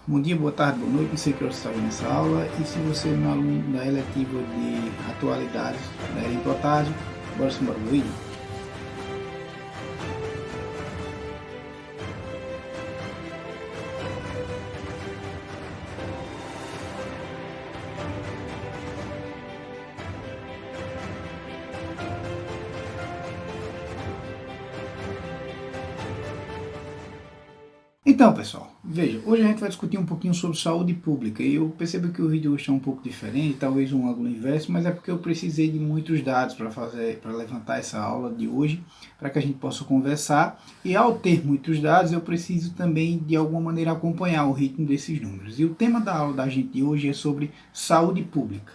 Bom dia, boa tarde, boa noite, não sei que hora você está vendo essa aula, e se você é um aluno da eletiva de atualidades da Eren Protásio, bora embora o vídeo. Então, pessoal, veja, hoje a gente vai discutir um pouquinho sobre saúde pública e eu percebo que o vídeo hoje está um pouco diferente, talvez um ângulo inverso, mas é porque eu precisei de muitos dados para levantar essa aula de hoje, para que a gente possa conversar, e ao ter muitos dados eu preciso também de alguma maneira acompanhar o ritmo desses números. E o tema da aula da gente de hoje é sobre saúde pública.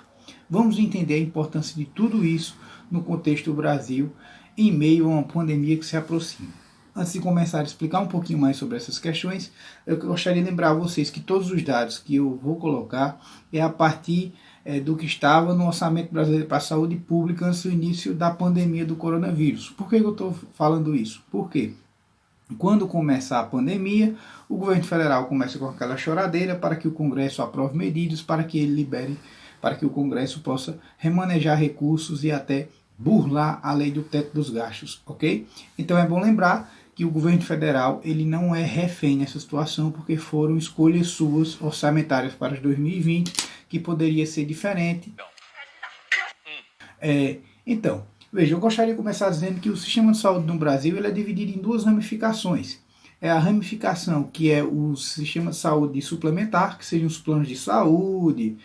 Vamos entender a importância de tudo isso no contexto do Brasil, em meio a uma pandemia que se aproxima. Antes de começar a explicar um pouquinho mais sobre essas questões, eu gostaria de lembrar a vocês que todos os dados que eu vou colocar é a partir do que estava no Orçamento Brasileiro para a Saúde Pública antes do início da pandemia do coronavírus. Por que eu estou falando isso? Porque quando começa a pandemia, o governo federal começa com aquela choradeira para que o Congresso aprove medidas para que ele libere, para que o Congresso possa remanejar recursos e até burlar a lei do teto dos gastos, ok? Então é bom lembrar que o governo federal ele não é refém nessa situação, porque foram escolhas suas orçamentárias para 2020 que poderia ser diferente. Então, veja, eu gostaria de começar dizendo que o sistema de saúde no Brasil ele é dividido em duas ramificações. É a ramificação que é o sistema de saúde suplementar, que seriam os planos de saúde,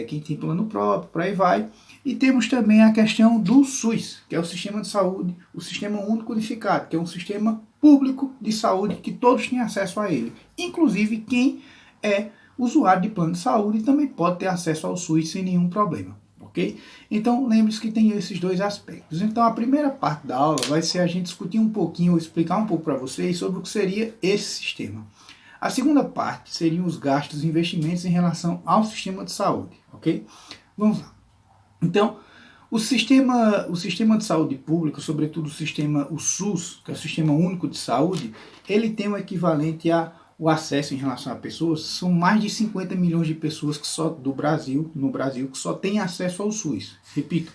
quem tem plano próprio, por aí vai. E temos também a questão do SUS, que é o sistema de saúde, o sistema único unificado, que é um sistema público de saúde que todos têm acesso a ele. Inclusive quem é usuário de plano de saúde também pode ter acesso ao SUS sem nenhum problema, ok? Então lembre-se que tem esses dois aspectos. Então a primeira parte da aula vai ser a gente discutir um pouquinho, explicar um pouco para vocês sobre o que seria esse sistema. A segunda parte seriam os gastos e investimentos em relação ao sistema de saúde, ok? Vamos lá. Então, o sistema de saúde público, sobretudo o SUS, que é o Sistema Único de Saúde, ele tem o equivalente ao acesso em relação a pessoas, são mais de 50 milhões de pessoas que só no Brasil, que só têm acesso ao SUS. Repito,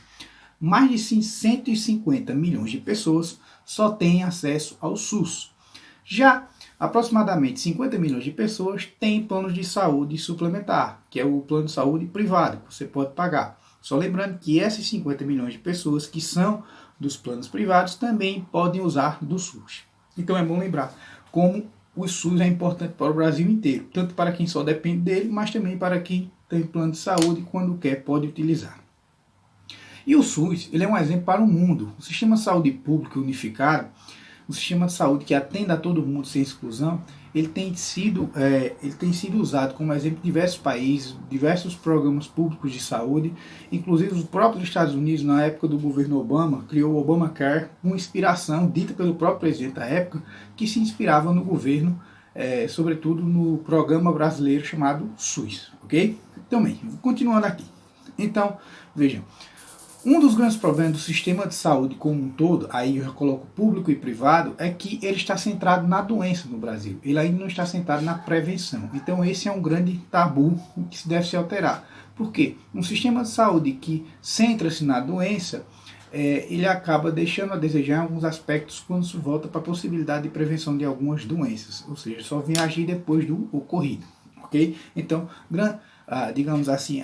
mais de 150 milhões de pessoas só têm acesso ao SUS. Já aproximadamente 50 milhões de pessoas têm planos de saúde suplementar, que é o plano de saúde privado, que você pode pagar. Só lembrando que essas 50 milhões de pessoas que são dos planos privados também podem usar do SUS. Então é bom lembrar como o SUS é importante para o Brasil inteiro, tanto para quem só depende dele, mas também para quem tem plano de saúde e quando quer pode utilizar. E o SUS ele é um exemplo para o mundo. O sistema de saúde público unificado, o sistema de saúde que atende a todo mundo sem exclusão, ele tem sido usado como exemplo em diversos países, diversos programas públicos de saúde, inclusive os próprios Estados Unidos, na época do governo Obama, criou o Obamacare, uma inspiração dita pelo próprio presidente da época, que se inspirava no governo, sobretudo no programa brasileiro chamado SUS, ok? Também, continuando aqui. Então, vejam, um dos grandes problemas do sistema de saúde como um todo, aí eu já coloco público e privado, é que ele está centrado na doença no Brasil. Ele ainda não está centrado na prevenção. Então esse é um grande tabu que se deve se alterar. Por quê? Um sistema de saúde que centra-se na doença, ele acaba deixando a desejar alguns aspectos quando se volta para a possibilidade de prevenção de algumas doenças. Ou seja, só vem agir depois do ocorrido. Ok? Então, digamos assim,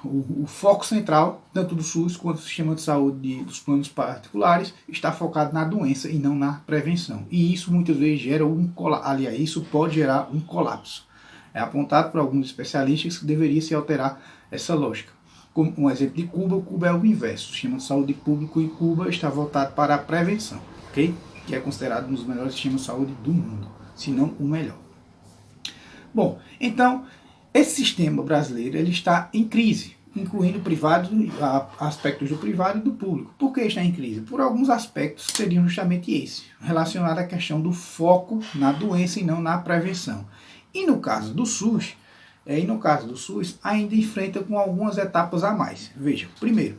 o foco central, tanto do SUS quanto do sistema de saúde dos planos particulares, está focado na doença e não na prevenção. E isso muitas vezes gera isso pode gerar um colapso. É apontado por alguns especialistas que deveria se alterar essa lógica. Como um exemplo de Cuba é o inverso. O sistema de saúde público em Cuba está voltado para a prevenção, ok? Que é considerado um dos melhores sistemas de saúde do mundo, se não o melhor. Bom, então, esse sistema brasileiro ele está em crise, incluindo aspectos do privado e do público. Por que está em crise? Por alguns aspectos que seriam justamente esse, relacionado à questão do foco na doença e não na prevenção. E no caso do SUS, ainda enfrenta com algumas etapas a mais. Veja, primeiro,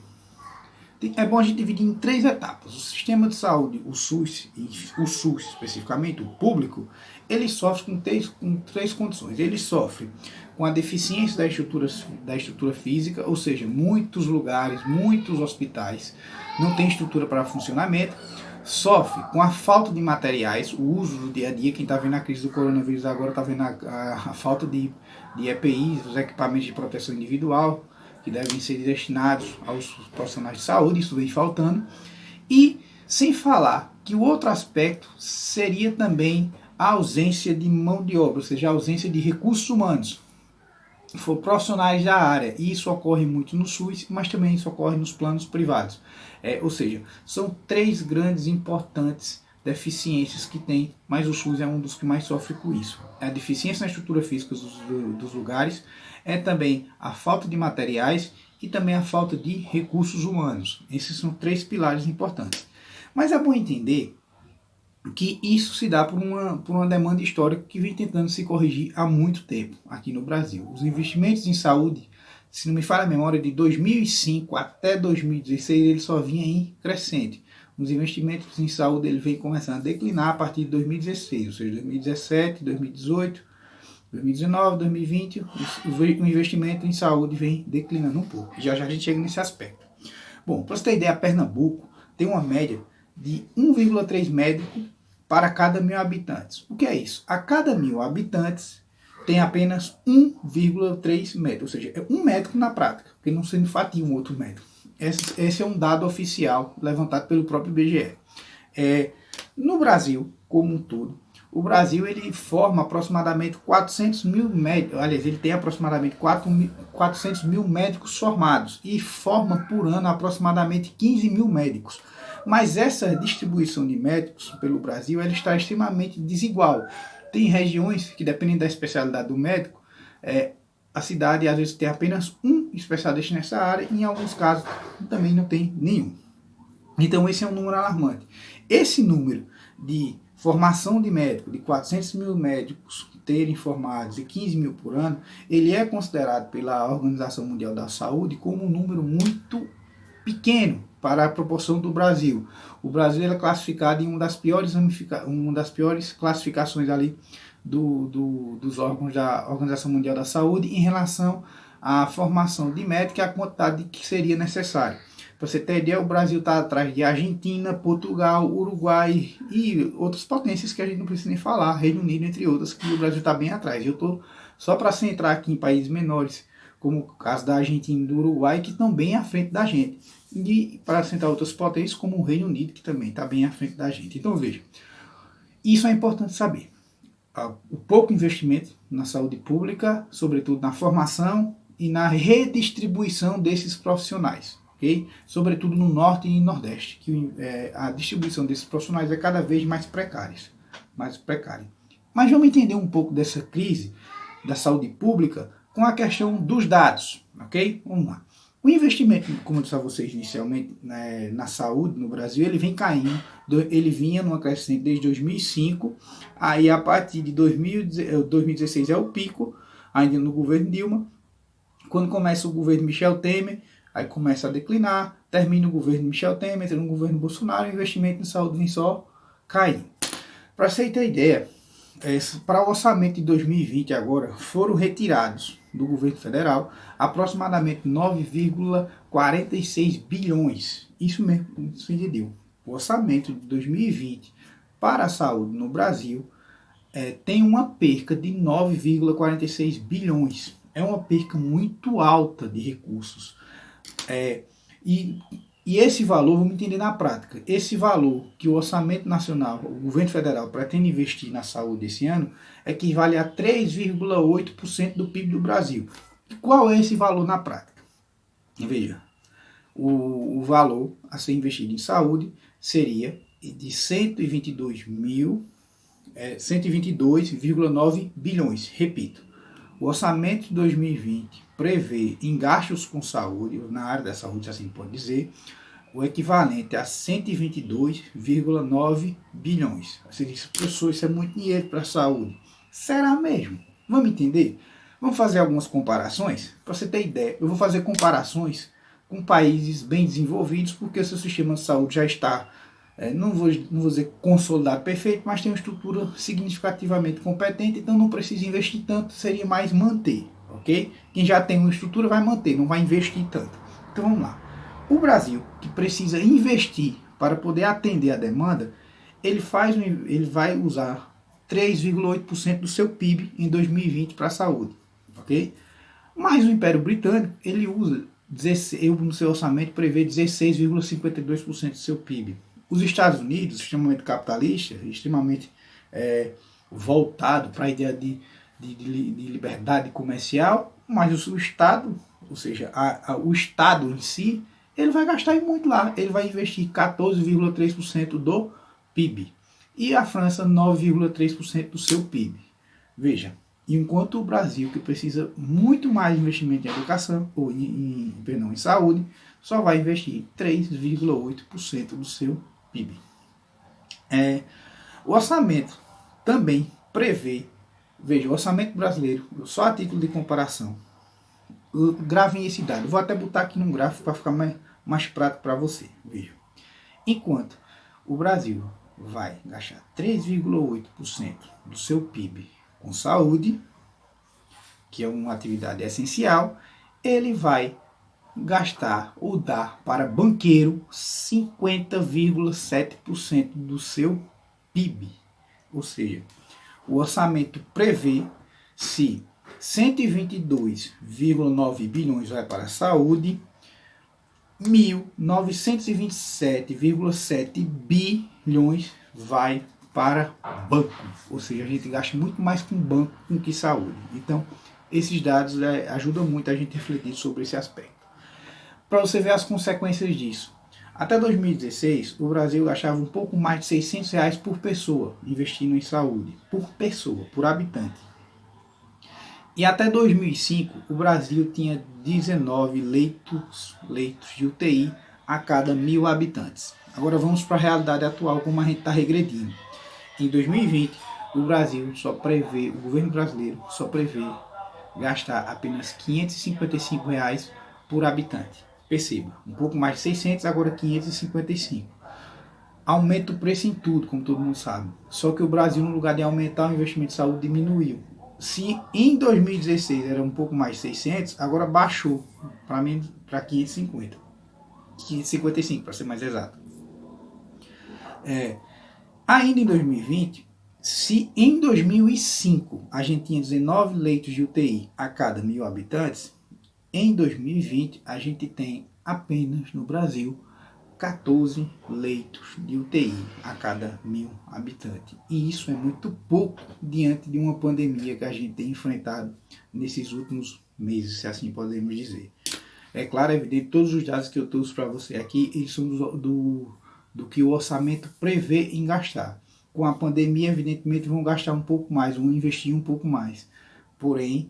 É bom a gente dividir em 3 etapas. O sistema de saúde, o SUS especificamente, o público, ele sofre com três condições. Ele sofre com a deficiência da estrutura física, ou seja, muitos lugares, muitos hospitais não têm estrutura para funcionamento. Sofre com a falta de materiais, o uso do dia a dia. Quem está vendo a crise do coronavírus agora está vendo a falta de EPIs, os equipamentos de proteção individual, que devem ser destinados aos profissionais de saúde, isso vem faltando. E sem falar que o outro aspecto seria também a ausência de mão de obra, ou seja, a ausência de recursos humanos, for profissionais da área. E isso ocorre muito no SUS, mas também isso ocorre nos planos privados. Ou seja, são 3 grandes importantes deficiências que tem, mas o SUS é um dos que mais sofre com isso. É a deficiência na estrutura física dos lugares, é também a falta de materiais e também a falta de recursos humanos. Esses são 3 pilares importantes. Mas é bom entender que isso se dá por uma demanda histórica que vem tentando se corrigir há muito tempo aqui no Brasil. Os investimentos em saúde, se não me falha a memória, de 2005 até 2016, ele só vinha em crescente. Os investimentos em saúde ele vem começando a declinar a partir de 2016, ou seja, 2017, 2018, 2019, 2020, o investimento em saúde vem declinando um pouco. Já já a gente chega nesse aspecto. Bom, para você ter ideia, Pernambuco tem uma média de 1,3 médico para cada 1.000 habitantes. O que é isso? A cada 1.000 habitantes tem apenas 1,3 médico, ou seja, é um médico na prática, porque não se fatia um outro médico. Esse é um dado oficial levantado pelo próprio IBGE. No Brasil, como um todo, o Brasil ele forma aproximadamente 400 mil médicos, aliás, ele tem aproximadamente 400 mil médicos formados e forma por ano aproximadamente 15 mil médicos. Mas essa distribuição de médicos pelo Brasil ela está extremamente desigual. Tem regiões que, dependendo da especialidade do médico, a cidade às vezes tem apenas um especialista nessa área e em alguns casos também não tem nenhum. Então esse é um número alarmante. Esse número de formação de médico, de 400 mil médicos terem formados e 15 mil por ano, ele é considerado pela Organização Mundial da Saúde como um número muito pequeno para a proporção do Brasil. O Brasil é classificado em uma das piores classificações ali dos órgãos da Organização Mundial da Saúde em relação à formação de médico e à quantidade que seria necessária. Para você ter ideia, o Brasil está atrás de Argentina, Portugal, Uruguai e outras potências que a gente não precisa nem falar, Reino Unido, entre outras, que o Brasil está bem atrás. Eu estou só para centrar aqui em países menores, como o caso da Argentina e do Uruguai, que estão bem à frente da gente. E para centrar outras potências, como o Reino Unido, que também está bem à frente da gente. Então veja, isso é importante saber. O pouco investimento na saúde pública, sobretudo na formação e na redistribuição desses profissionais. Okay? Sobretudo no Norte e no Nordeste, que a distribuição desses profissionais é cada vez mais precária. Mas vamos entender um pouco dessa crise da saúde pública com a questão dos dados. Okay? Vamos lá. O investimento, como eu disse a vocês inicialmente, na saúde no Brasil, ele vem caindo, ele vinha numa crescente desde 2005, aí a partir de 2016 é o pico, ainda no governo Dilma, quando começa o governo Michel Temer, aí começa a declinar, termina o governo Michel Temer, entra no governo Bolsonaro, o investimento em saúde vem só caindo. Para você ter ideia, para o orçamento de 2020 agora, foram retirados do governo federal aproximadamente 9,46 bilhões. Isso mesmo, isso entendeu. O orçamento de 2020 para a saúde no Brasil tem uma perca de 9,46 bilhões. É uma perca muito alta de recursos. E esse valor, vamos entender na prática, esse valor que o orçamento nacional, o governo federal pretende investir na saúde esse ano, equivale a 3,8% do PIB do Brasil. E qual é esse valor na prática? Veja, o valor a ser investido em saúde seria de 122,9 bilhões. Repito, o orçamento de 2020 prevê em gastos com saúde, na área da saúde, assim pode dizer, o equivalente a 122,9 bilhões. Você diz, professor, isso é muito dinheiro para a saúde. Será mesmo? Vamos entender? Vamos fazer algumas comparações? Para você ter ideia, eu vou fazer comparações com países bem desenvolvidos, porque o seu sistema de saúde já está, não vou dizer consolidado perfeito, mas tem uma estrutura significativamente competente, então não precisa investir tanto, seria mais manter, ok? Quem já tem uma estrutura vai manter, não vai investir tanto. Então vamos lá. O Brasil, que precisa investir para poder atender a demanda, ele vai usar 3,8% do seu PIB em 2020 para a saúde, ok? Mas o Império Britânico, ele usa, no seu orçamento, prevê 16,52% do seu PIB. Os Estados Unidos, extremamente capitalista, extremamente voltado para a ideia de liberdade comercial, mas o Estado, ou seja, o Estado em si, ele vai gastar muito lá. Ele vai investir 14,3% do PIB. E a França, 9,3% do seu PIB. Veja, enquanto o Brasil, que precisa muito mais de investimento em educação, ou em saúde, só vai investir 3,8% do seu PIB. O orçamento também prevê, veja, o orçamento brasileiro, só a título de comparação, gravem esse dado. Eu vou até botar aqui num gráfico para ficar mais prático para você. Veja. Enquanto o Brasil vai gastar 3,8% do seu PIB com saúde, que é uma atividade essencial, ele vai gastar ou dar para banqueiro 50,7% do seu PIB. Ou seja, o orçamento prevê se 122,9 bilhões vai para a saúde, 1.927,7 bilhões vai para banco. Ou seja, a gente gasta muito mais com banco do que saúde. Então, esses dados ajudam muito a gente a refletir sobre esse aspecto. Para você ver as consequências disso. Até 2016, o Brasil gastava um pouco mais de R$600 por pessoa investindo em saúde. Por pessoa, por habitante. E até 2005, o Brasil tinha 19 leitos de UTI a cada 1.000 habitantes. Agora vamos para a realidade atual, como a gente está regredindo. Em 2020, o governo brasileiro só prevê gastar apenas R$555 por habitante. Perceba, um pouco mais de 600, agora 555. Aumenta o preço em tudo, como todo mundo sabe. Só que o Brasil, no lugar de aumentar o investimento em saúde, diminuiu. Se em 2016 era um pouco mais de 600, agora baixou para 550. 555, para ser mais exato. Ainda em 2020, se em 2005 a gente tinha 19 leitos de UTI a cada 1.000 habitantes, em 2020 a gente tem apenas no Brasil 14 leitos de UTI a cada 1.000 habitantes. E isso é muito pouco diante de uma pandemia que a gente tem enfrentado nesses últimos meses, se assim podemos dizer. É claro, é evidente, todos os dados que eu trouxe para você aqui, eles são do que o orçamento prevê em gastar. Com a pandemia, evidentemente, vão gastar um pouco mais, vão investir um pouco mais. Porém,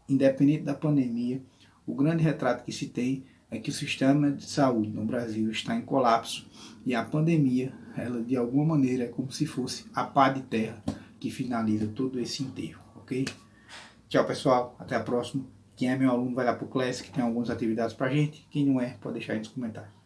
independente da pandemia, o grande retrato que se tem é que o sistema de saúde no Brasil está em colapso e a pandemia, ela de alguma maneira é como se fosse a pá de terra que finaliza todo esse enterro, ok? Tchau, pessoal, até a próxima. Quem é meu aluno vai lá pro Class, que tem algumas atividades pra gente. Quem não é, pode deixar aí nos comentários.